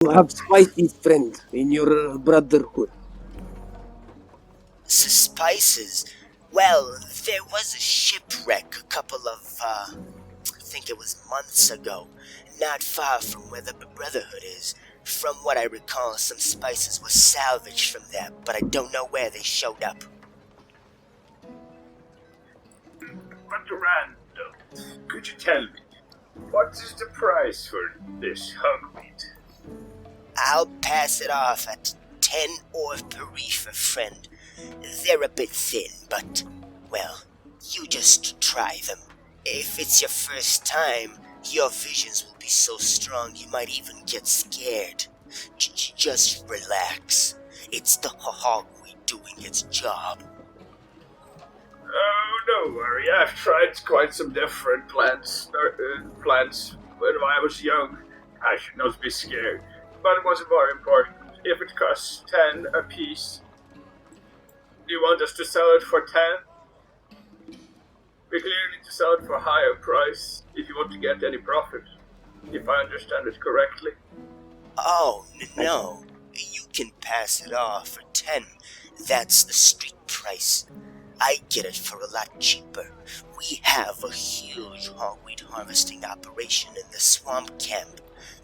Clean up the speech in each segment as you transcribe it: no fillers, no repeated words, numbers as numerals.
You have spicy friends in your brotherhood. Spices? Well, there was a shipwreck a couple of, I think it was months ago, not far from where the Brotherhood is. From what I recall, some spices were salvaged from there, but I don't know where they showed up. But Randal, could you tell me, what is the price for this hogweed? I'll pass it off at 10 ore per reefer, friend. They're a bit thin, but, well, you just try them. If it's your first time, your visions will be so strong you might even get scared. Just relax. It's the hogweed doing its job. Oh, don't worry, I've tried quite some different plants when I was young. I should not be scared. But what's more important, if it costs 10 apiece, do you want us to sell it for 10? We clearly need to sell it for a higher price if you want to get any profit, if I understand it correctly. Oh, no. You can pass it off for 10. That's the street price. I get it for a lot cheaper. We have a huge hogweed harvesting operation in the swamp camp,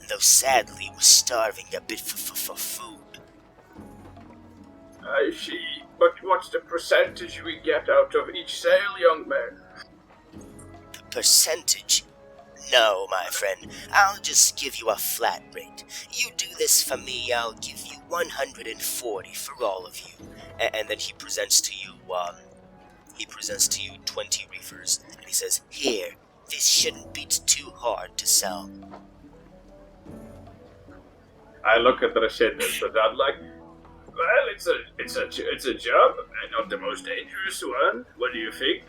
though sadly we're starving a bit for food. I see, but what's the percentage we get out of each sale, young man? Percentage? No, my friend. I'll just give you a flat rate. You do this for me, I'll give you 140 for all of you. And then he presents to you 20 reefers, and he says, "Here, this shouldn't be too hard to sell." I look at the Rashidus and I'm like, well, it's a job, and not the most dangerous one. What do you think?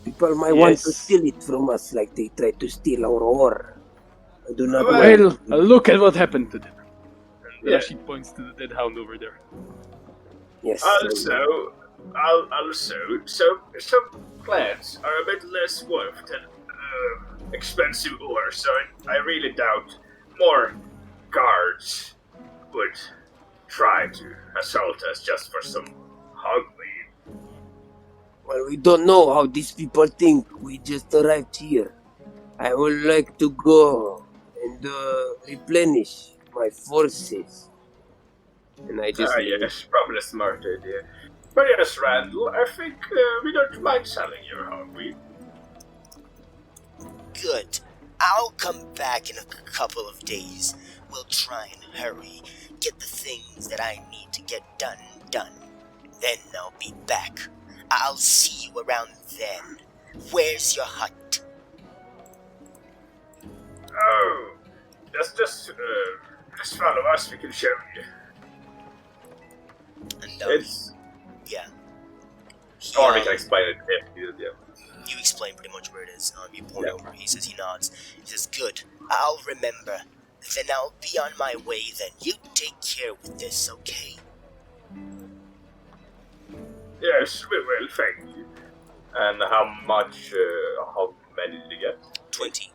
People might want to steal it from us like they tried to steal our ore. I do not Well, look at what happened to them. And Yeah. she points to the dead hound over there. Yes. Also, some plants are a bit less worth than expensive ore, so I really doubt more guards would try to assault us just for some hogweed. Well, we don't know how these people think. We just arrived here. I would like to go and replenish my forces. And I just... Yes, probably a smart idea. But yes, Randal, I think we don't mind selling your hogweed. Good. I'll come back in a couple of days. We'll try and hurry. Get the things that I need to get done. Then I'll be back. I'll see you around then. Where's your hut? Oh, just follow us. We can show you. And, It's. yeah. Or we can explain it if you do. You explain pretty much where it is. You point over. He says he nods. He says, "Good. I'll remember. Then I'll be on my way then. You take care with this, okay?" Yes, we will. Thank you. And how much? How many did you get? 20.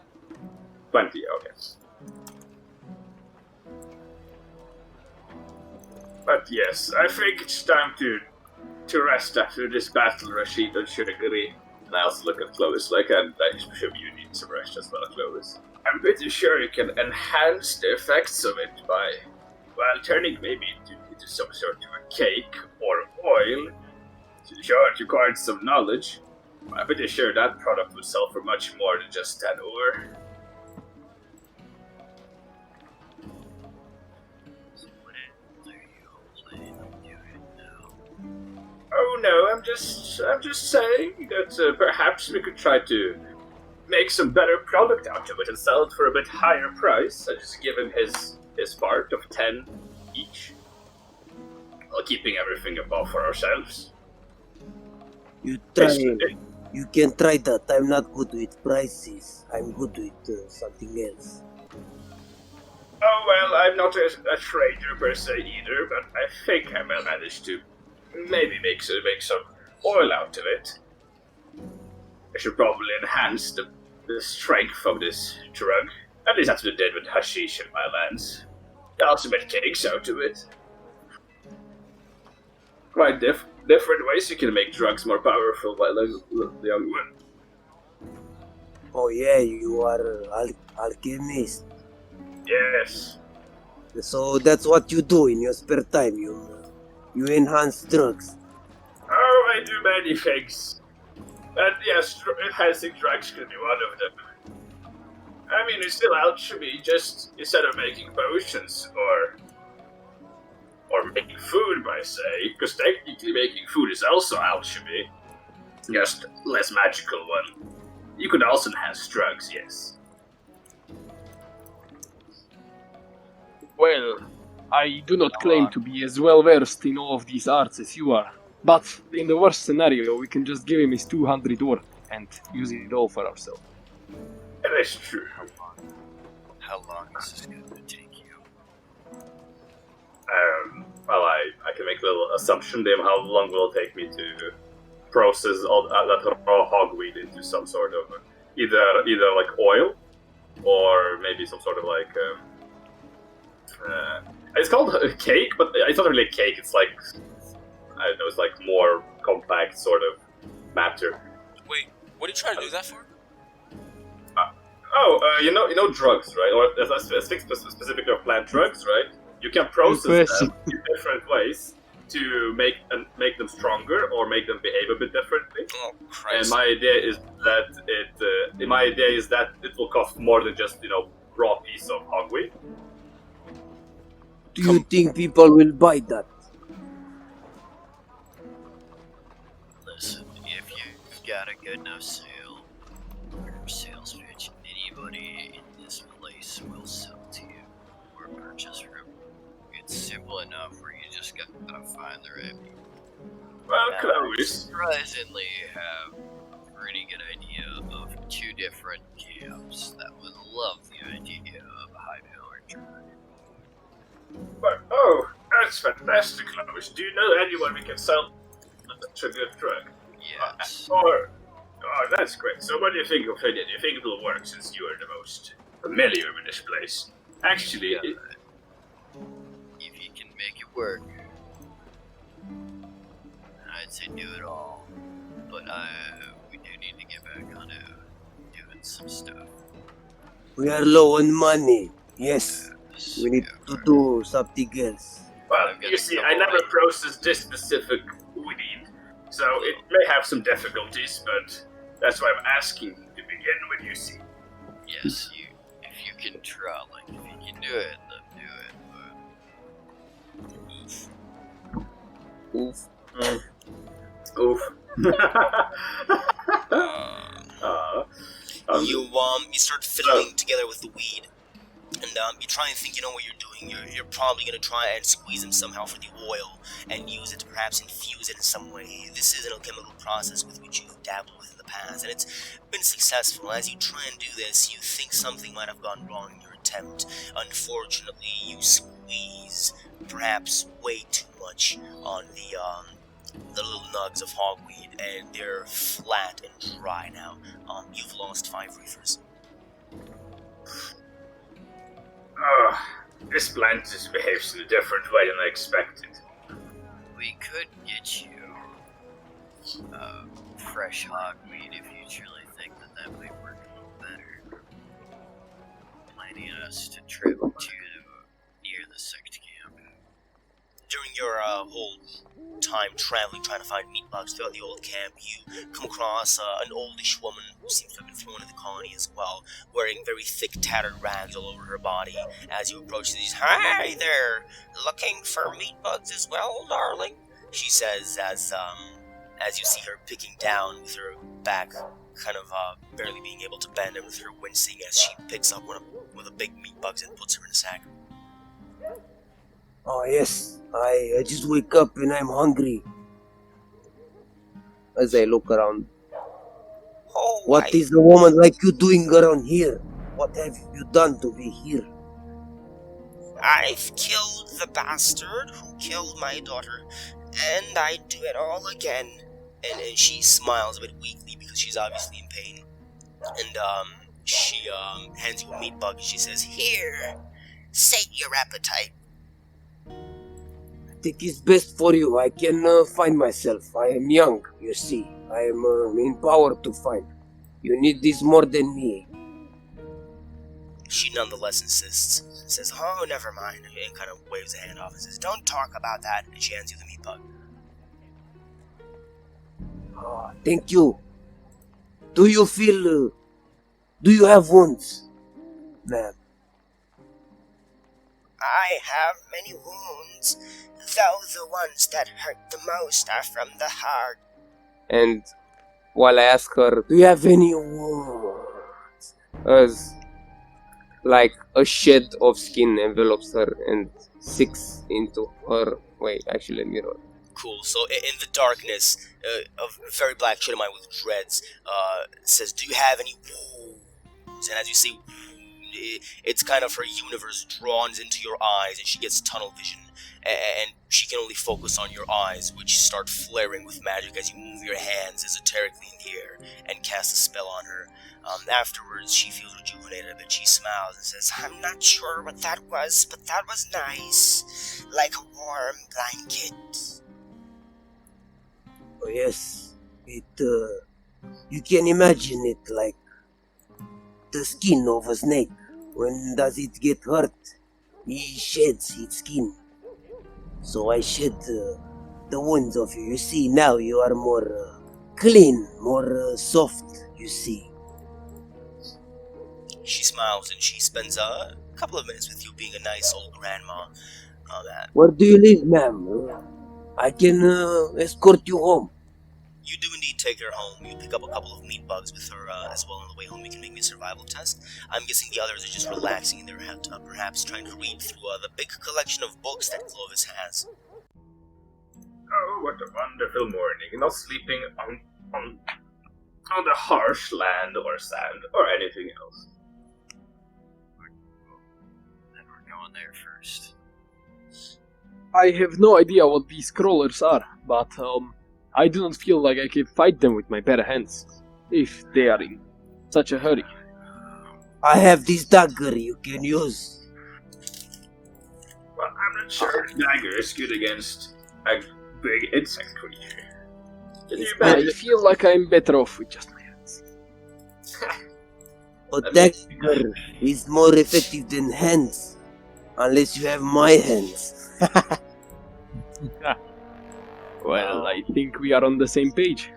20. Okay. But yes, I think it's time to rest after this battle. Rashid should agree. And I also look at Clovis like, and I assume you need some rest as well, Clovis. I'm pretty sure you can enhance the effects of it by, well, turning maybe into some sort of a cake or oil. Sure, it requires some knowledge. I'm pretty sure that product would sell for much more than just 10 ore. Oh no, I'm just saying that perhaps we could try to make some better product out of it and sell it for a bit higher price. I just give him his part of 10 each, while keeping everything above for ourselves. You can try that. I'm not good with prices. I'm good with something else. Oh well, I'm not a trader per se either, but I think I will manage to maybe make some oil out of it. I should probably enhance the strength of this drug At least that's what they did with hashish in my lands. They also made cakes out of it. Quite different ways you can make drugs more powerful by the young one. Oh yeah, you are alchemist. Yes. So that's what you do in your spare time. You enhance drugs. Oh, I do many things. And yes, enhancing drugs could be one of them. I mean, it's still alchemy, just instead of making potions or making food, by say, because technically making food is also alchemy, just less magical one. You could also enhance drugs, yes. Well, I do not claim to be as well versed in all of these arts as you are, but in the worst scenario, we can just give him his 200 ore and use it all for ourselves. That's true. How long is this going to take you? Well, I can make a little assumption then. How long will it take me to process all that raw hogweed into some sort of either like oil or maybe some sort of like it's called a cake, but it's not really a cake. It's like I don't know. It's like more compact sort of matter. Wait, what are you trying to do that for? You know drugs, right? Or specifically of plant drugs, right? You can process them in different ways to make them stronger or make them behave a bit differently. Oh, Christ. And my idea is that it will cost more than just raw piece of hogweed. Do you think people will buy that? Listen, if you've got a good enough sales pitch, anybody in this place will sell to you or purchase from you. It's simple enough where you just gotta find the right people. Well, Now, Clovis. surprisingly have a pretty good idea of two different camps that would love the idea of a high-powered drug. But, that's fantastic, Clovis. Do you know anyone we can sell such a good drug? Yes. That's great. So what do you think of it? Do you think it will work since you are the most familiar with this place? Actually, If you can make it work, I'd say do it all. But we do need to get back on to doing some stuff. We are low on money. Yes, we need to do something else. well, I've got you a see, couple I never ideas. processed this specific weed, so it may have some difficulties, but that's why I'm asking to begin with, you see. Yes, if you can try, like, if you can do it, then do it, but... Oof. Oof. Oof. You start fiddling together with the weed, and you try and think you know what you're doing. You're probably gonna try and squeeze them somehow for the oil and use it to perhaps infuse it in some way. This is an alchemical process with which you've dabbled with in the past, and it's been successful. As you try and do this, you think something might have gone wrong in your attempt. Unfortunately, you squeeze perhaps way too much on the little nugs of hogweed, and they're flat and dry now. You've lost 5 reefers. This plant just behaves in a different way than I expected. We could get you fresh hogweed if you truly think that might work a little better. Planning us to travel to near the Sect camp. During your whole time traveling, trying to find meatbugs throughout the old camp, you come across an oldish woman who seems to have been thrown in the colony as well, wearing very thick, tattered rags all over her body. As you approach these, "Hi there, looking for meatbugs as well, darling?" she says as you see her picking down with her back kind of barely being able to bend, and with her wincing as she picks up one of the big meatbugs and puts her in a sack. Oh yes, I just wake up and I'm hungry. As I look around, Oh, what is a woman like you doing around here? What have you done to be here? I've killed the bastard who killed my daughter, and I'd do it all again. And she smiles a bit weakly because she's obviously in pain. And She hands you a meatbug and she says, "Here, sate your appetite." I think it's best for you. I can find myself. I am young, you see. I am in power to find. You need this more than me. She nonetheless insists. Says, "Oh, never mind," and kind of waves a hand off and says, "Don't talk about that." And she hands you the meatbug. Thank you. Do you feel... do you have wounds, ma'am? I have many wounds, though the ones that hurt the most are from the heart. And while I ask her, do you have any wounds? As like a shed of skin envelops her and sinks into her... Wait, actually, let me roll. Cool. So in the darkness, a very black Shedomite with dreads says, "Do you have any wounds?" And as you say, it's kind of her universe drawn into your eyes, and she gets tunnel vision, and she can only focus on your eyes, which start flaring with magic as you move your hands esoterically in the air and cast a spell on her. Afterwards, she feels rejuvenated a bit. She smiles and says, "I'm not sure what that was, but that was nice, like a warm blanket." Oh, yes. It, you can imagine it like the skin of a snake. When does it get hurt? It sheds its skin. So I shed the wounds of you. You see, now you are more clean, more soft, you see. She smiles and she spends a couple of minutes with you, being a nice old grandma. Where do you live, ma'am? I can escort you home. You do indeed take her home. You pick up a couple of meatbugs with her as well on the way home. You can make me a survival test. I'm guessing the others are just relaxing in their hut, perhaps trying to read through the big collection of books that Clovis has. Oh, what a wonderful morning. Not sleeping on the harsh land or sand or anything else. Then we're going there first. I have no idea what these crawlers are, but I do not feel like I can fight them with my bare hands, if they are in such a hurry. I have this dagger you can use. Well, I'm not sure the dagger is good against a big insect creature. Can you I imagine? feel like I'm better off with just my hands. A dagger is more effective than hands. Unless you have my hands. Well, I think we are on the same page.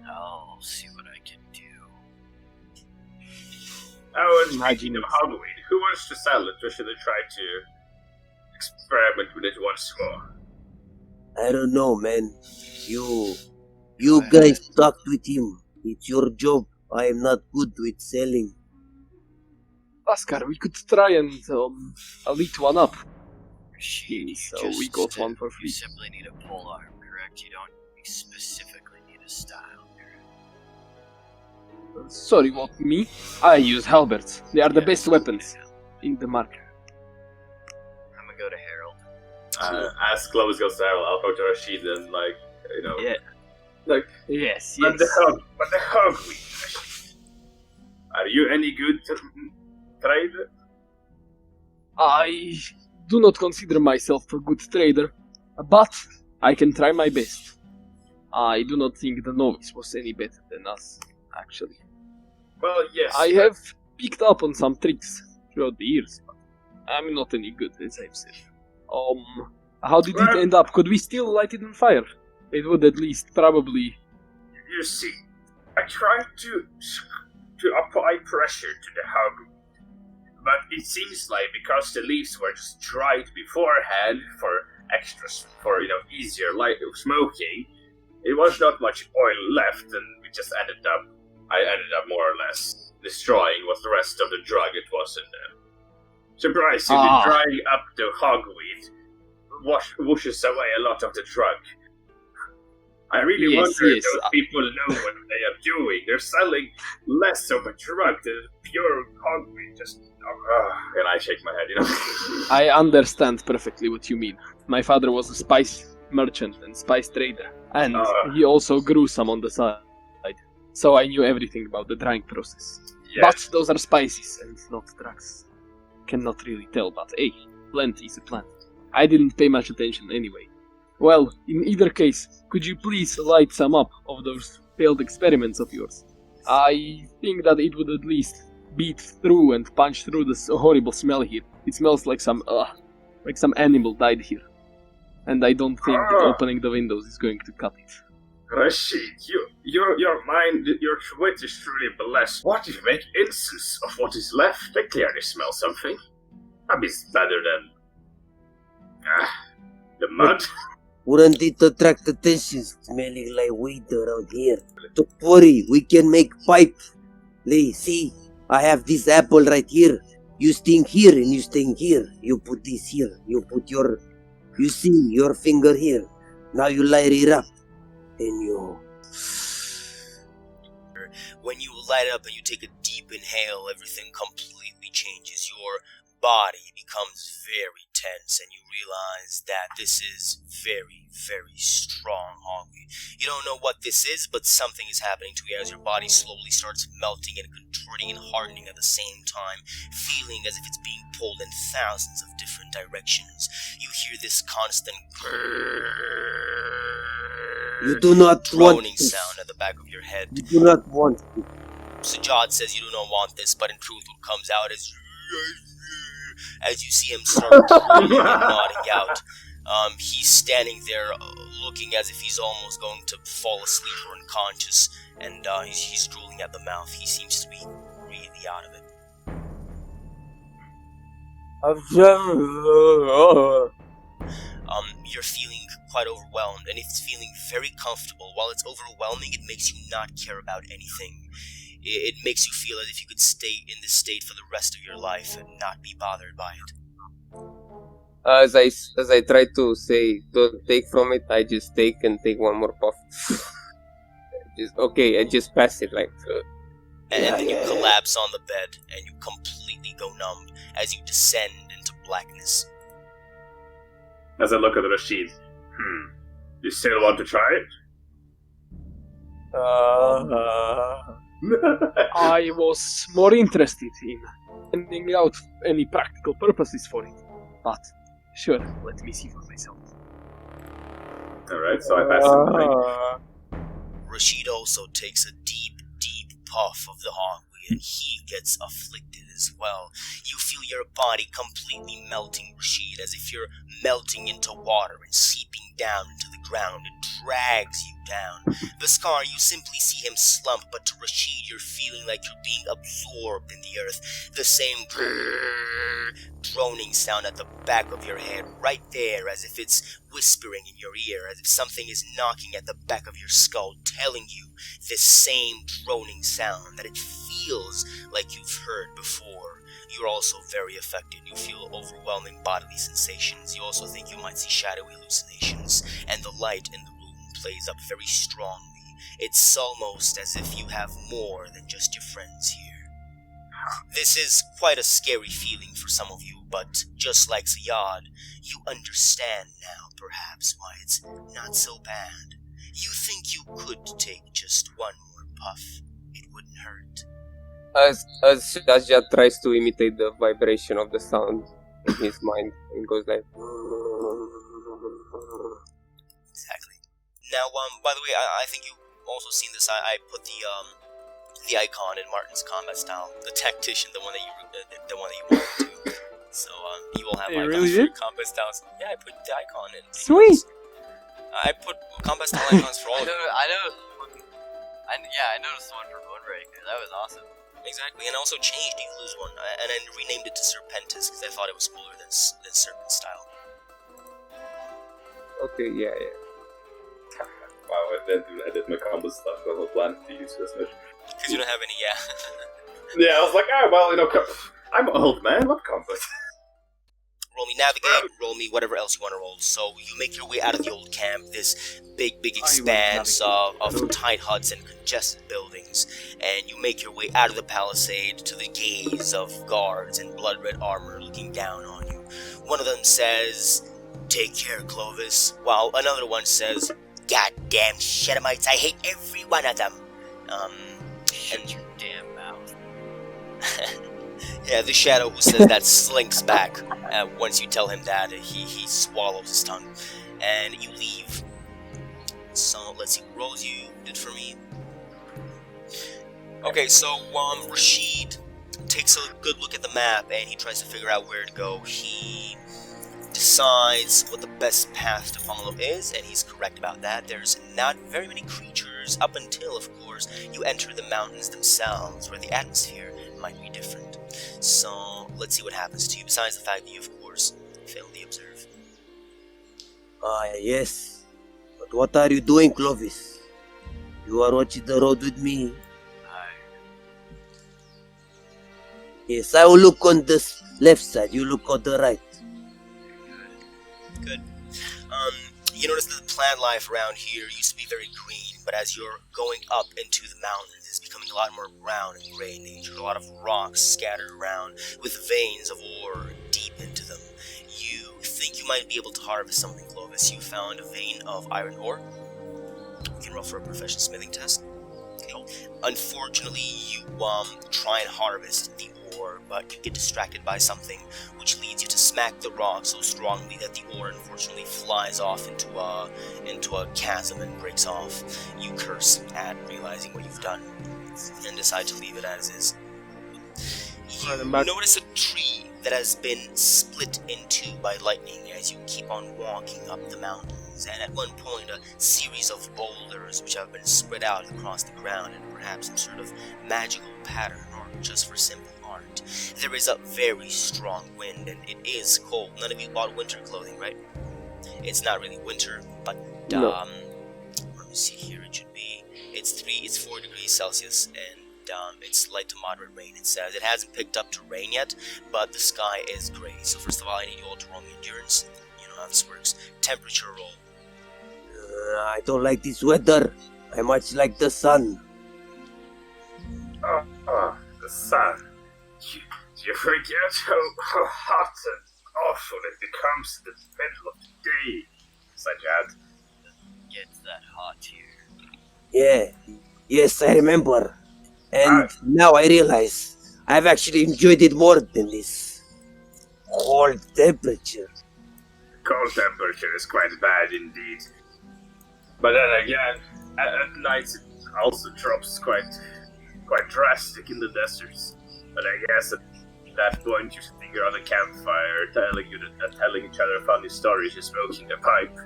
I'll see what I can do. I was thinking of Hogweed. Who wants to sell it, or should I try to experiment with it once more? I don't know, man. You guys talked with him. It's your job. I am not good with selling. Oscar, we could try and elite one up. You So we got one for free. You simply need a polearm, correct? You don't specifically need a style, correct? Sorry, what, me? I use halberds. They are the best weapons in the market. I'm gonna go to Harold. As Clovis goes there, I'll go to Rashid and, like, you know... Yeah. Like, Yes, but yes. the Hogweed, Rashid. Are you any good to trade? I do not consider myself a good trader, but I can try my best. I do not think the novice was any better than us, actually. Well, yes. I have picked up on some tricks throughout the years, but I'm not any good, as I've said. How did it end up? Could we still light it on fire? It would at least probably... You see, I tried to apply pressure to the Hogweed, but it seems like because the leaves were just dried beforehand for easier light smoking, it was not much oil left, and I ended up more or less destroying what the rest of the drug it was in there. Surprisingly, drying up the Hogweed washes away a lot of the drug. I really wonder if those people know what they are doing. They're selling less of a drug than pure Hogweed. And I shake my head, you know. I understand perfectly what you mean. My father was a spice merchant and spice trader, and he also grew some on the side. So I knew everything about the drying process. Yes. But those are spices and not drugs. Cannot really tell, but hey, plant is a plant. I didn't pay much attention anyway. Well, in either case, could you please light some up of those failed experiments of yours? I think that it would at least beat through and punch through this horrible smell here. It smells like some animal died here. And I don't think that opening the windows is going to cut it. Rashid, your mind, your wit is truly blessed. What if you make incense of what is left? They clearly smell something. That is better than... the mud. Wouldn't it attract attention smelling like weed around here? Don't worry, we can make pipe. Lee, see, I have this apple right here. You sting here and you sting here. You put this here. You put your... You see, your finger here. Now you light it up. And you... When you light it up and you take a deep inhale, everything completely changes. Your body becomes very tense and you realize that this is very, very strong hogweed. You don't know what this is, but something is happening to you as your body slowly starts melting and contorting and hardening at the same time, feeling as if it's being pulled in thousands of different directions. You hear this constant You do not want droning this. sound at the back of your head. You do not want it. Sajjad says you do not want this, but in truth what comes out is as you see him start drooling and nodding out. He's standing there looking as if he's almost going to fall asleep or unconscious, and he's drooling at the mouth. He seems to be really out of it. You're feeling quite overwhelmed, and it's feeling very comfortable. While it's overwhelming, it makes you not care about anything. It makes you feel as if you could stay in this state for the rest of your life and not be bothered by it. As I try to say, don't take from it, I just take one more puff. I just pass it like... And then you collapse on the bed, and you completely go numb as you descend into blackness. As I look at Rashid, you still want to try it? I was more interested in finding out any practical purposes for it. But, sure, let me see for myself. Alright, so I pass it to Rashid also takes a deep, deep puff of the hogweed, and he gets afflicted as well. You feel your body completely melting, Rashid, as if you're melting into water and seeping down into the ground. It drags you down. The Scar, you simply see him slump, but to Rashid, you're feeling like you're being absorbed in the earth. The same droning sound at the back of your head, right there, as if it's whispering in your ear, as if something is knocking at the back of your skull, telling you this same droning sound that it feels like you've heard before. You're also very affected. You feel overwhelming bodily sensations. You also think you might see shadowy hallucinations, and the light in the room plays up very strongly. It's almost as if you have more than just your friends here. This is quite a scary feeling for some of you, but just like Ziyad, you understand now, perhaps, why it's not so bad. You think you could take just one more puff. It wouldn't hurt. As Sajjad tries to imitate the vibration of the sound in his mind, and goes like... Exactly. Now, by the way, I think you've also seen this. I put the icon in Martin's combat style, the tactician, the one that you wanted to. So you will have icons really for did? your combat styles. Yeah, I put the icon in. Sweet! I put combat style icons for all of you. I noticed the one for Moonraker. That was awesome. Exactly, and I also changed Eagle's one, and I renamed it to Serpentis because I thought it was cooler than Serpent style. Okay, yeah. Wow, I did my combo stuff. I was planning to use this much. Because you don't have any, yeah. Yeah, I was like, I'm an old man, what combo? Roll me navigate, roll me whatever else you want to roll. So you make your way out of the old camp, this big expanse of tight huts and congested buildings, and you make your way out of the palisade to the gaze of guards in blood-red armor looking down on you. One of them says, "Take care, Clovis," while another one says, "Goddamn Shedomites, I hate every one of them." Shut your damn mouth. Yeah, the shadow who says that slinks back once you tell him that. He swallows his tongue. And you leave. So, let's see what rolls you did for me. Okay, so Rashid takes a good look at the map and he tries to figure out where to go. He decides what the best path to follow is, and he's correct about that. There's not very many creatures up until, of course, you enter the mountains themselves, where the atmosphere might be different. So, let's see what happens to you, besides the fact that you, of course, failed the observe. Yes. But what are you doing, Clovis? You are watching the road with me. Yes, I will look on the left side, you look on the right. Good. You notice that the plant life around here used to be very green, but as you're going up into the mountains, it's becoming a lot more brown and gray in nature. A lot of rocks scattered around with veins of ore deep into them. You think you might be able to harvest something, Clovis. You found a vein of iron ore. You can roll for a professional smithing test. Okay. Unfortunately, you try and harvest the ore, but you get distracted by something, which leads you to smack the rock so strongly that the ore unfortunately flies off into a chasm and breaks off. You curse at realizing what you've done and decide to leave it as is. You notice a tree that has been split in two by lightning as you keep on walking up the mountains, and at one point a series of boulders which have been spread out across the ground in perhaps some sort of magical pattern or just for simple art. There is a very strong wind and it is cold. None of you bought winter clothing, right? It's not really winter, but No. let me see here, it should be, it's 4 degrees Celsius, and it's light to moderate rain. It says it hasn't picked up to rain yet, but the sky is gray. So first of all, I need you all to roll me endurance. You know how this works. Temperature roll. I don't like this weather. I much like the sun. The sun. You forget how hot and awful it becomes in the middle of the day, Sajad. Gets that hot here. Yeah, yes, I remember. And now I realize I've actually enjoyed it more than this cold temperature. Cold temperature is quite bad indeed. But then again, at night it also drops quite drastic in the deserts. But I guess at that point you should think you're on a campfire, telling each other funny stories, and smoking a pipe,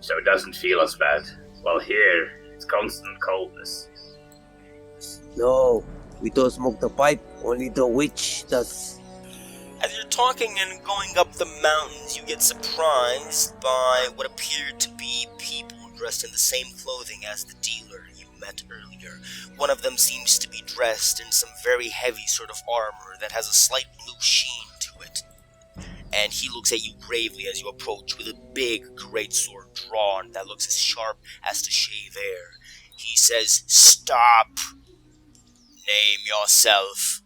so it doesn't feel as bad. While here, it's constant coldness. No, we don't smoke the pipe, only the witch does. As you're talking and going up the mountains, you get surprised by what appeared to be people dressed in the same clothing as the dealer you met earlier. One of them seems to be dressed in some very heavy sort of armor that has a slight blue sheen to it. And he looks at you gravely as you approach with a big greatsword drawn that looks as sharp as to shave air. He says, "Stop! Name yourself."